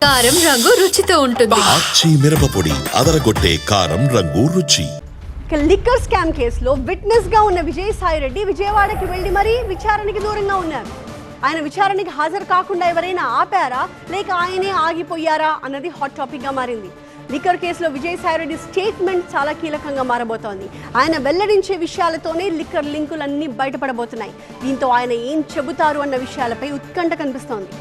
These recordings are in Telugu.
కారం రంగు రుచితో ఉంటుంది. ఆచి మిరపపొడి అదరగొట్టే కారం రంగు రుచి. లిక్కర్ స్కామ్ కేసులో విట్నెస్ గా ఉన్న విజయసాయి రెడ్డి విజయవాడకి వెళ్లి మరీ విచారణకి దూరంగా ఉన్నారు. ఆయన విచారణకి హాజరు కాకుండా ఎవరైనా ఆపారా లేక ఆయనే ఆగిపోయారా అన్నది హాట్ టాపిక్ గా మారింది. లిక్కర్ కేసులో విజయసాయి రెడ్డి స్టేట్మెంట్ చాలా కీలకంగా మారబోతోంది. ఆయన వెల్లడించే విషయాలతోనే లిక్కర్ లింకులన్నీ బయటపడబోతున్నాయి. దీంతో ఆయన ఏం చెబుతారు అన్న విషయాలపై ఉత్కంఠ కనిపిస్తోంది.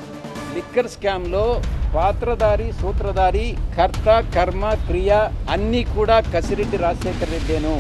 లిక్కర్ స్కామ్లో పాత్రధారి సూత్రధారి కర్త కర్మ క్రియ అన్నీ కూడా కసిరెడ్డి రాజశేఖర రెడ్డేను.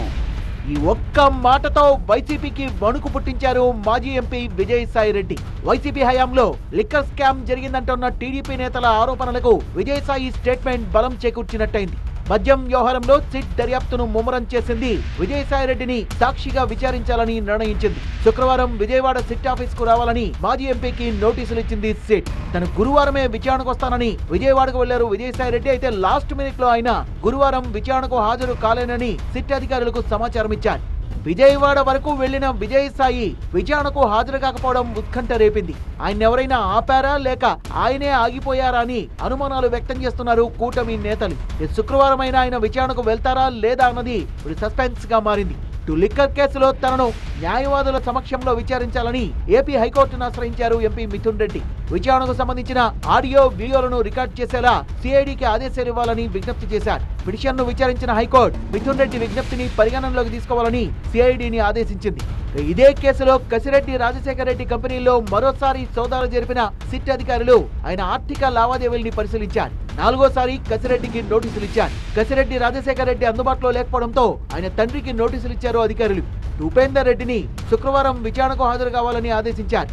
ఈ ఒక్క మాటతో వైసీపీకి వణుకు పుట్టించారు మాజీ ఎంపీ విజయసాయి రెడ్డి. వైసీపీ హయాంలో లిక్కర్ స్కామ్ జరిగిందంటున్న టీడీపీ నేతల ఆరోపణలకు విజయసాయి స్టేట్మెంట్ బలం చేకూర్చినట్టయింది. మద్యం వ్యవహారంలో సిట్ దర్యాప్తును ముమ్మరం చేసింది. విజయసాయి రెడ్డిని సాక్షిగా విచారించాలని నిర్ణయించింది. శుక్రవారం విజయవాడ సిట్ ఆఫీస్ కు రావాలని మాజీ ఎంపీకి నోటీసులు ఇచ్చింది సిట్. తను గురువారమే విచారణకు వస్తానని విజయవాడకు వెళ్లారు విజయసాయి రెడ్డి. అయితే లాస్ట్ మినిట్ లో ఆయన గురువారం విచారణకు హాజరు కాలేనని సిట్ అధికారులకు సమాచారం ఇచ్చారు. విజయవాడ వరకు వెళ్లిన విజయసాయి విచారణకు హాజరు కాకపోవడం ఉత్కంఠ రేపింది. ఆయన ఎవరైనా ఆపారా లేక ఆయనే ఆగిపోయారా అని అనుమానాలు వ్యక్తం చేస్తున్నారు కూటమి నేతలు. శుక్రవారం అయినా ఆయన విచారణకు వెళ్తారా లేదా అన్నది సస్పెన్స్ గా మారింది. లిక్కర్ కేసులో తనను న్యాయవాదుల సమక్షంలో విచారించాలని ఏపీ హైకోర్టును ఆశ్రయించారు ఎంపీ మిథున్ రెడ్డి. విచారణకు సంబంధించిన ఆడియో వీడియోలను రికార్డ్ చేసేలా సిఐడికి ఆదేశాలు ఇవ్వాలని విజ్ఞప్తి చేశారు. పిటిషన్ను విచారించిన హైకోర్టు మిథున్ రెడ్డి విజ్ఞప్తిని పరిగణనలోకి తీసుకోవాలని సిఐడిని ఆదేశించింది. ఇదే కేసులో కసిరెడ్డి రాజశేఖర రెడ్డి కంపెనీలో మరోసారి సోదాలు జరిపిన సిట్ అధికారులు ఆయన ఆర్థిక లావాదేవీల్ని పరిశీలించారు. నాలుగోసారి కసిరెడ్డికి నోటీసులు ఇచ్చారు. కసిరెడ్డి రాజశేఖర రెడ్డి అందుబాటులో లేకపోవడంతో ఆయన తండ్రికి నోటీసులు ఇచ్చారు అధికారులు. ఉపేందర్ రెడ్డిని శుక్రవారం విచారణకు హాజరు కావాలని ఆదేశించారు.